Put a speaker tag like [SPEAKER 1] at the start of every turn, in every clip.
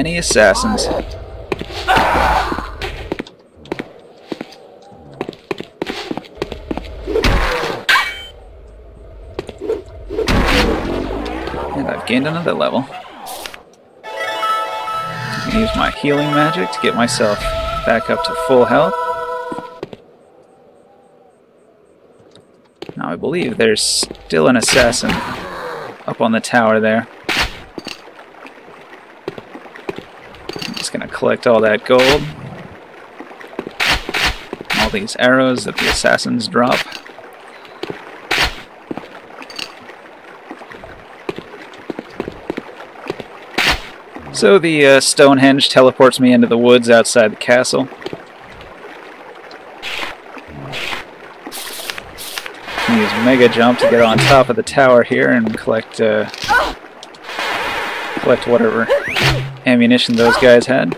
[SPEAKER 1] many assassins. And I've gained another level. I'm going to use my healing magic to get myself back up to full health. Now I believe there's still an assassin up on the tower there. I'm just going to collect all that gold. All these arrows that the assassins drop. So the Stonehenge teleports me into the woods outside the castle. I can use Mega Jump to get on top of the tower here and collect whatever ammunition those guys had.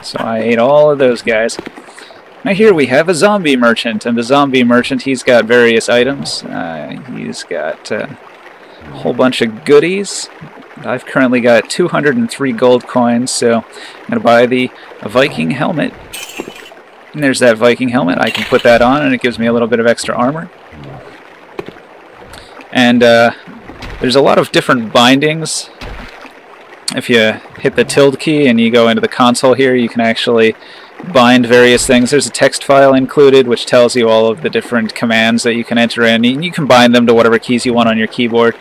[SPEAKER 1] So I ate all of those guys. Now here we have a zombie merchant, and the zombie merchant, he's got various items. He's got a whole bunch of goodies. I've currently got 203 gold coins, so I'm going to buy the Viking helmet. And there's that Viking helmet. I can put that on, and it gives me a little bit of extra armor. And there's a lot of different bindings. If you hit the tilde key and you go into the console here, you can actually bind various things. There's a text file included which tells you all of the different commands that you can enter in. You can bind them to whatever keys you want on your keyboard.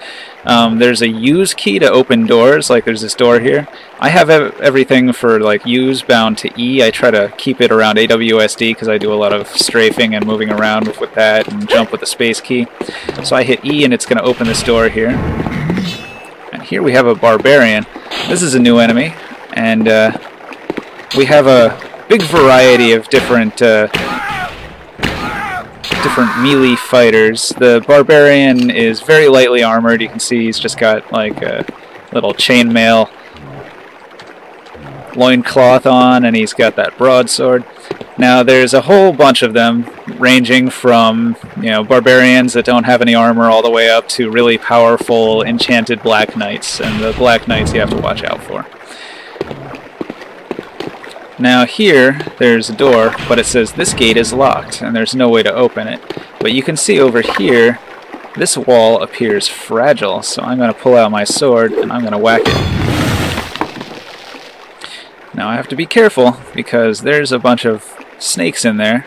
[SPEAKER 1] There's a use key to open doors, like there's this door here. I have everything for like use bound to E. I try to keep it around AWSD because I do a lot of strafing and moving around with that and jump with the space key. So I hit E and it's going to open this door here. And here we have a barbarian. This is a new enemy, and we have a big variety of different melee fighters. The barbarian is very lightly armored. You can see he's just got like a little chainmail loincloth on, and he's got that broadsword. Now there's a whole bunch of them, ranging from barbarians that don't have any armor all the way up to really powerful enchanted black knights, and the black knights you have to watch out for. Now here there's a door, but it says this gate is locked and there's no way to open it. But you can see over here this wall appears fragile, so I'm going to pull out my sword and I'm going to whack it. Now I have to be careful because there's a bunch of snakes in there.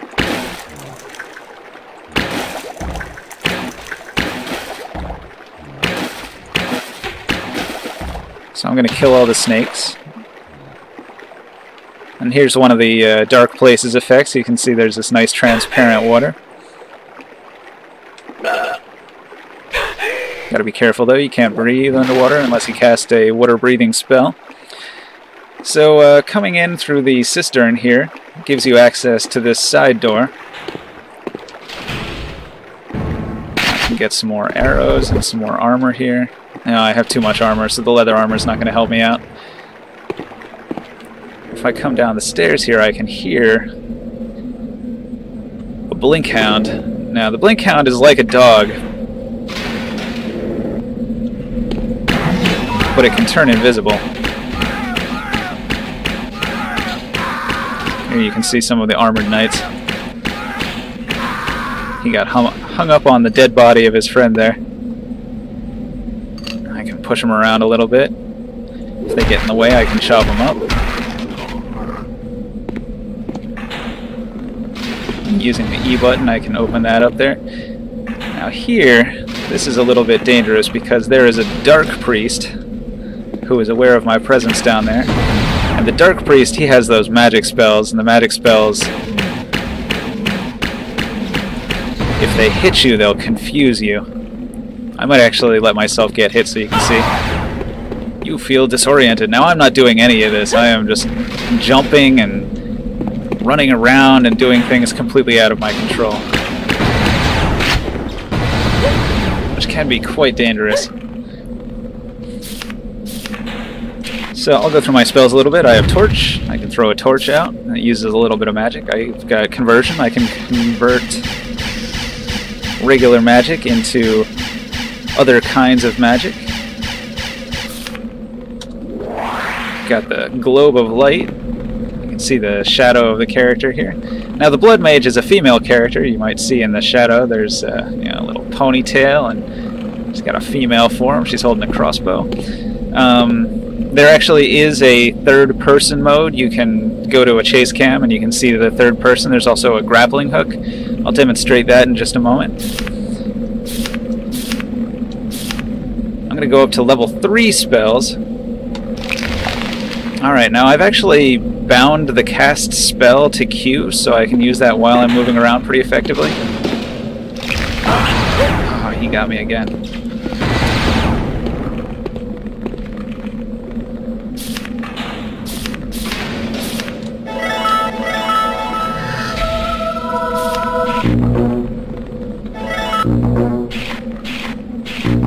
[SPEAKER 1] So I'm going to kill all the snakes. And here's one of the Dark Places effects. You can see there's this nice transparent water. Gotta be careful though, you can't breathe underwater unless you cast a water breathing spell. So coming in through the cistern here gives you access to this side door. I can get some more arrows and some more armor here. Now I have too much armor, so the leather armor is not going to help me out. If I come down the stairs here, I can hear a blink hound. Now the blink hound is like a dog, but it can turn invisible. Here you can see some of the armored knights. He got hung up on the dead body of his friend there. I can push him around a little bit. If they get in the way, I can chop them up. Using the E button, I can open that up there. Now here, this is a little bit dangerous because there is a dark priest who is aware of my presence down there. And the dark priest, he has those magic spells, and the magic spells, if they hit you, they'll confuse you. I might actually let myself get hit so you can see. You feel disoriented. Now I'm not doing any of this. I am just jumping and running around and doing things completely out of my control, which can be quite dangerous. So I'll go through my spells a little bit. I have Torch. I can throw a torch out. It uses a little bit of magic. I've got Conversion. I can convert regular magic into other kinds of magic. Got the Globe of Light. You can see the shadow of the character here. Now the Bloodmage is a female character. You might see in the shadow there's a little ponytail, and she's got a female form. She's holding a crossbow. There actually is a third-person mode. You can go to a chase cam and you can see the third person. There's also a grappling hook. I'll demonstrate that in just a moment. I'm going to go up to level 3 spells. Alright, now I've actually bound the cast spell to Q, so I can use that while I'm moving around pretty effectively. Oh, he got me again.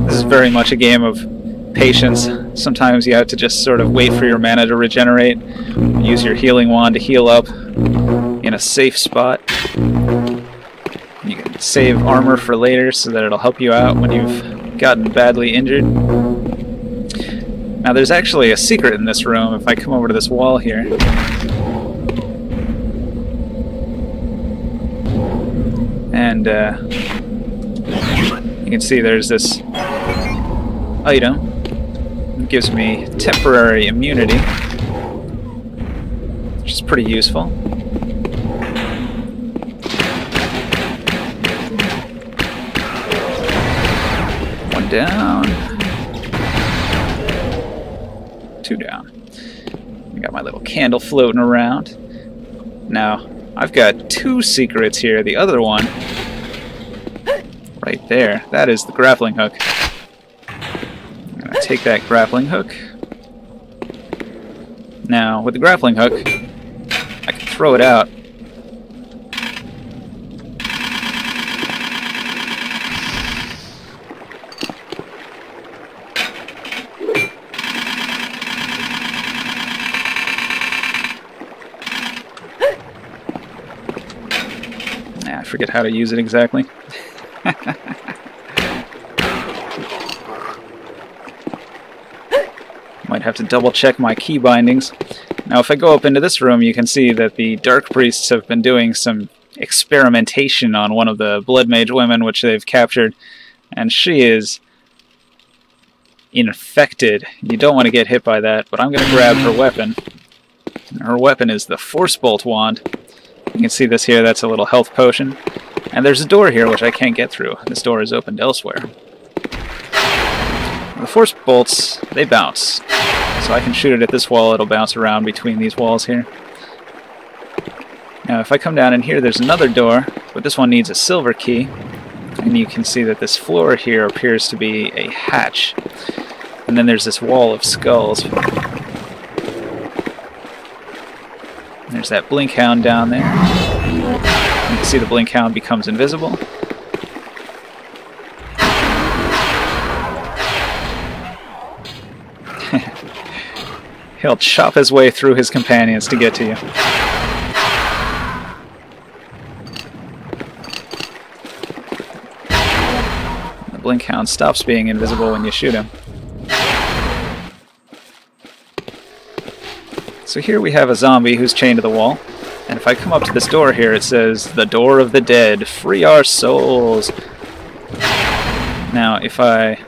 [SPEAKER 1] This is very much a game of patience. Sometimes you have to just sort of wait for your mana to regenerate. Use your healing wand to heal up in a safe spot. You can save armor for later so that it'll help you out when you've gotten badly injured. Now there's actually a secret in this room. If I come over to this wall here, and you can see there's this item. It gives me temporary immunity, which is pretty useful. One down. Two down. I got my little candle floating around. Now, I've got 2 secrets here. The other one, right there, that is the grappling hook. I'm going to take that grappling hook. Now, with the grappling hook, I can throw it out. I forget how to use it exactly. Might have to double check my key bindings. Now if I go up into this room, you can see that the Dark Priests have been doing some experimentation on one of the Bloodmage women, which they've captured, and she is infected. You don't want to get hit by that, but I'm going to grab her weapon. Her weapon is the Force Bolt wand. You can see this here, that's a little health potion. And there's a door here which I can't get through. This door is opened elsewhere. The Force Bolts, they bounce. So I can shoot it at this wall, it'll bounce around between these walls here. Now if I come down in here, there's another door, but this one needs a silver key. And you can see that this floor here appears to be a hatch. And then there's this wall of skulls. There's that blink hound down there. You can see the blink hound becomes invisible. He'll chop his way through his companions to get to you. The blink hound stops being invisible when you shoot him. So here we have a zombie who's chained to the wall, and if I come up to this door here, it says, "The Door of the Dead, free our souls." Now, if I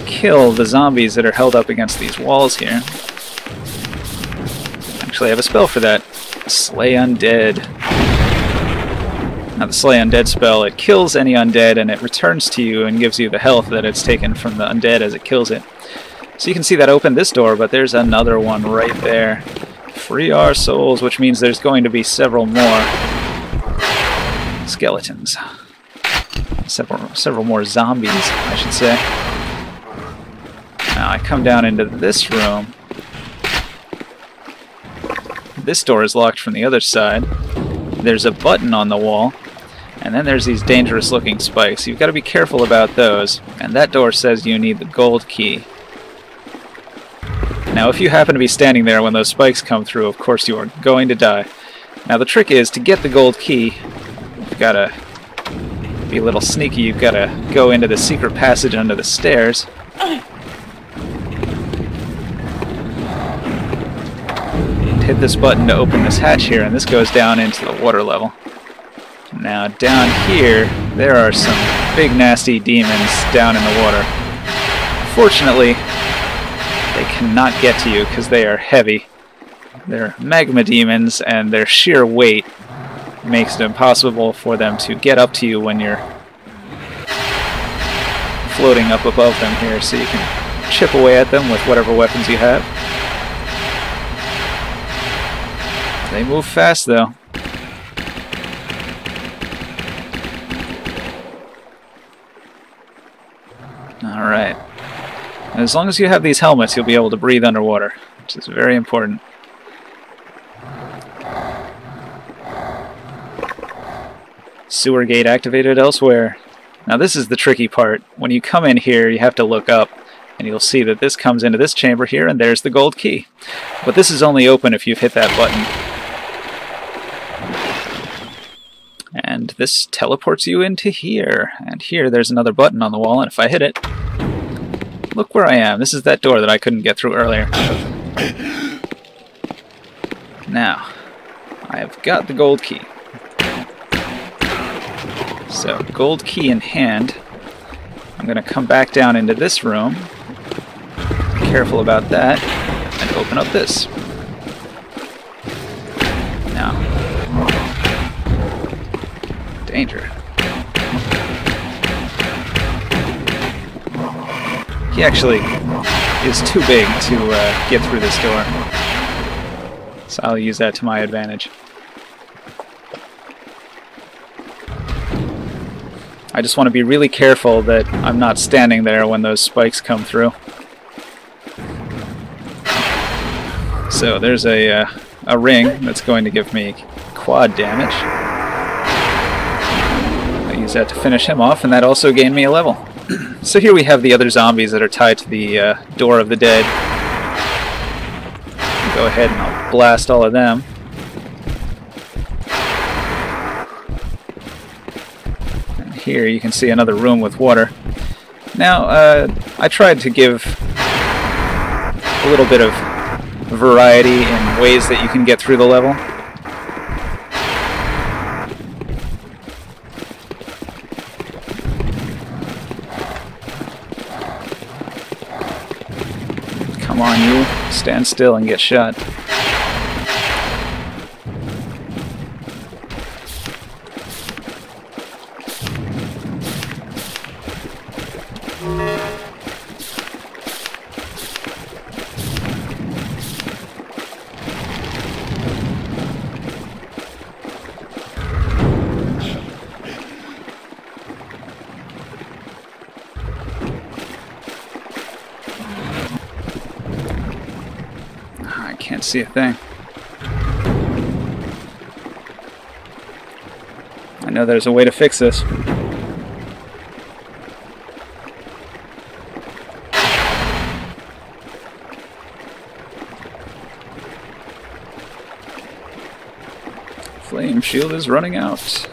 [SPEAKER 1] kill the zombies that are held up against these walls here, actually I have a spell for that, Slay Undead. Now the Slay Undead spell, it kills any undead and it returns to you and gives you the health that it's taken from the undead as it kills it. So you can see that opened this door, but there's another one right there. Free our souls, which means there's going to be several more skeletons. Several more zombies, I should say. Now I come down into this room. This door is locked from the other side. There's a button on the wall. And then there's these dangerous looking spikes. You've got to be careful about those. And that door says you need the gold key. Now if you happen to be standing there when those spikes come through, of course you are going to die. Now the trick is, to get the gold key, you've got to be a little sneaky. You've got to go into the secret passage under the stairs. And hit this button to open this hatch here, and this goes down into the water level. Now down here, there are some big nasty demons down in the water. Fortunately, they cannot get to you because they are heavy. They're magma demons, and their sheer weight makes it impossible for them to get up to you when you're floating up above them here, so you can chip away at them with whatever weapons you have. They move fast, though. Alright. As long as you have these helmets, you'll be able to breathe underwater, which is very important. Sewer gate activated elsewhere. Now this is the tricky part. When you come in here, you have to look up, and you'll see that this comes into this chamber here, and there's the gold key. But this is only open if you've hit that button. And this teleports you into here. And here, there's another button on the wall, and if I hit it, look where I am. This is that door that I couldn't get through earlier. Now, I have got the gold key. So, gold key in hand, I'm going to come back down into this room, be careful about that, and open up this. Now, danger. He actually is too big to get through this door, so I'll use that to my advantage. I just want to be really careful that I'm not standing there when those spikes come through. So there's a ring that's going to give me quad damage. I use that to finish him off, and that also gained me a level. So here we have the other zombies that are tied to the door of the dead. Go ahead and I'll blast all of them. Here you can see another room with water. Now, I tried to give a little bit of variety in ways that you can get through the level. Come on, you. Stand still and get shot. Can't see a thing. I know there's a way to fix this. Flame shield is running out.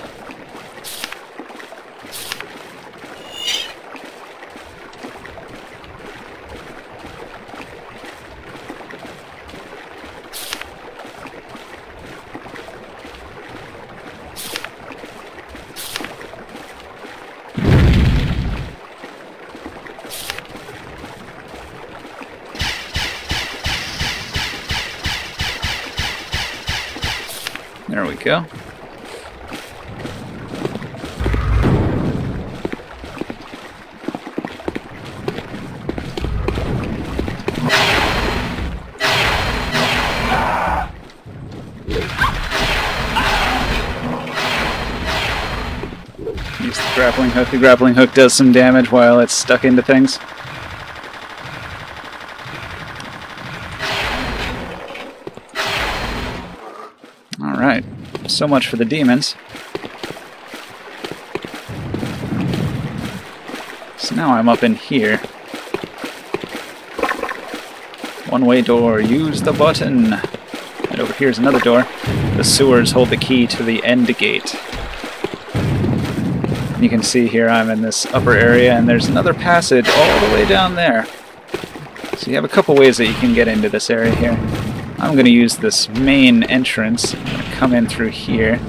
[SPEAKER 1] There we go. Use the grappling hook. The grappling hook does some damage while it's stuck into things. Alright, so much for the demons. So now I'm up in here. One-way door. Use the button. And over here is another door. The sewers hold the key to the end gate. And you can see here I'm in this upper area, and there's another passage all the way down there. So you have a couple ways that you can get into this area here. I'm going to use this main entrance. I'm going to come in through here.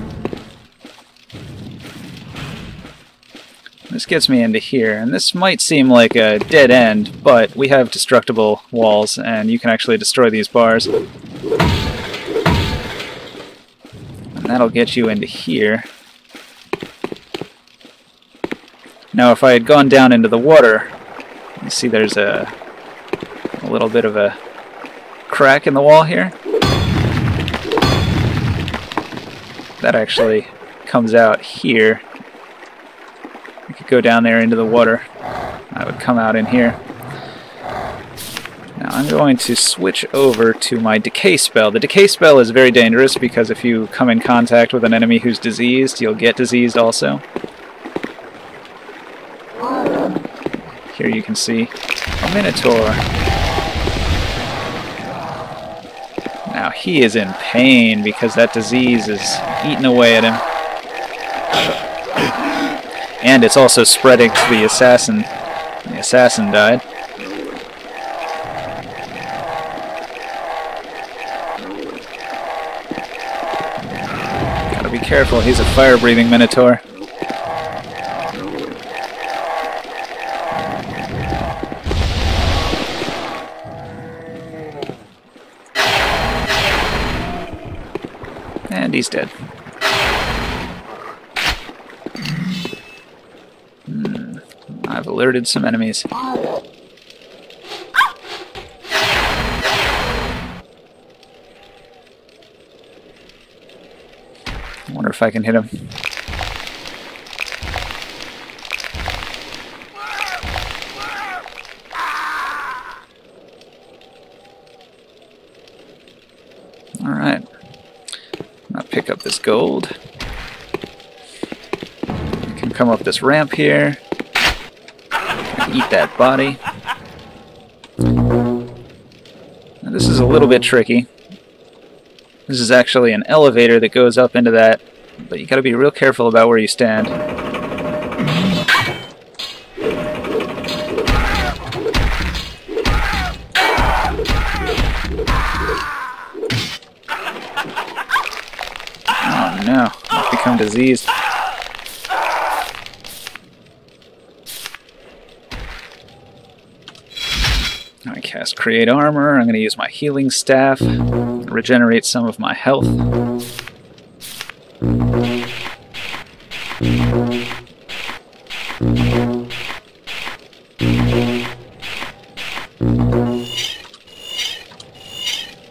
[SPEAKER 1] This gets me into here, and this might seem like a dead end, but we have destructible walls, and you can actually destroy these bars. And that'll get you into here. Now if I had gone down into the water, you see there's a little bit of a crack in the wall here. That actually comes out here. I could go down there into the water. I would come out in here. Now I'm going to switch over to my decay spell. The decay spell is very dangerous because if you come in contact with an enemy who's diseased, you'll get diseased also. Here you can see a Minotaur. Now he is in pain because that disease is eating away at him. And it's also spreading to the assassin. The assassin died. Gotta be careful, he's a fire-breathing Minotaur. And he's dead. I've alerted some enemies. I wonder if I can hit him. Alright. I'll pick up this gold. I can come up this ramp here. Eat that body. Now this is a little bit tricky. This is actually an elevator that goes up into that, but you gotta be real careful about where you stand. Oh no, I've become diseased. I cast Create Armor. I'm going to use my healing staff, regenerate some of my health. I'm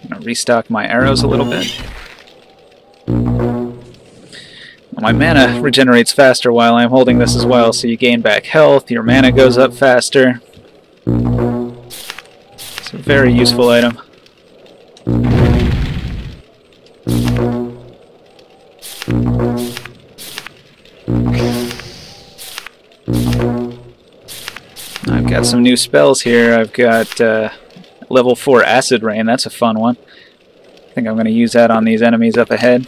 [SPEAKER 1] going to restock my arrows a little bit. My mana regenerates faster while I'm holding this as well, so you gain back health, your mana goes up faster. It's a very useful item. I've got some new spells here. I've got level 4 Acid Rain. That's a fun one. I think I'm going to use that on these enemies up ahead.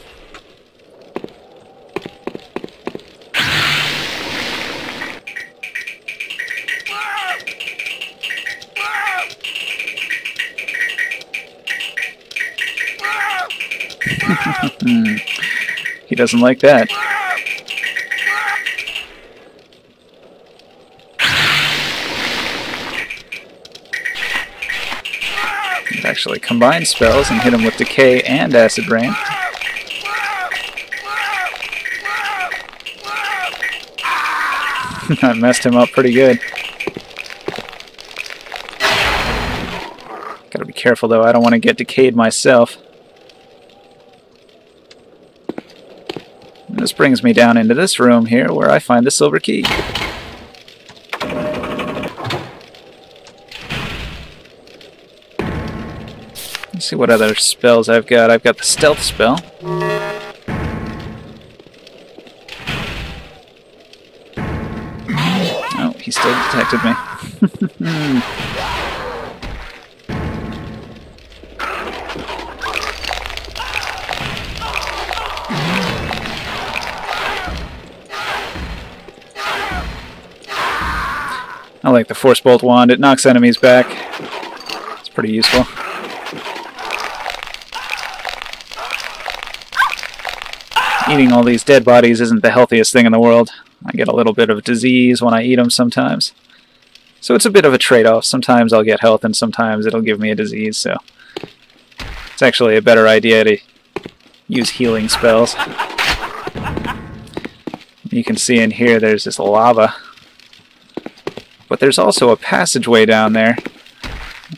[SPEAKER 1] He doesn't like that. I've actually combined spells and hit him with Decay and Acid Rain. I messed him up pretty good. Gotta be careful though, I don't want to get decayed myself. This brings me down into this room here where I find the silver key. Let's see what other spells I've got. I've got the stealth spell. Oh, he still detected me. I like the Force Bolt wand. It knocks enemies back. It's pretty useful. Eating all these dead bodies isn't the healthiest thing in the world. I get a little bit of disease when I eat them sometimes. So it's a bit of a trade-off. Sometimes I'll get health and sometimes it'll give me a disease, so it's actually a better idea to use healing spells. You can see in here there's this lava. But there's also a passageway down there.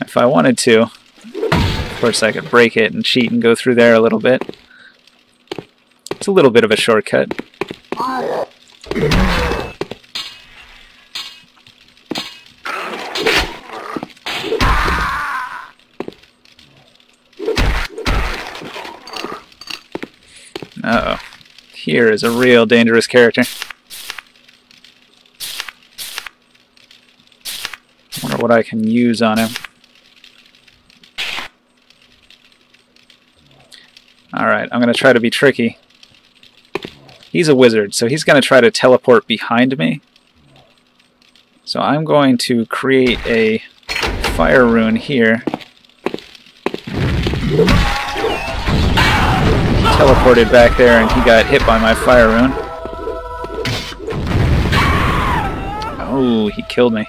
[SPEAKER 1] If I wanted to, of course I could break it and cheat and go through there a little bit. It's a little bit of a shortcut. Uh-oh. Here is a real dangerous character. I wonder what I can use on him. Alright, I'm going to try to be tricky. He's a wizard, so he's going to try to teleport behind me. So I'm going to create a fire rune here. He teleported back there and he got hit by my fire rune. Oh, he killed me.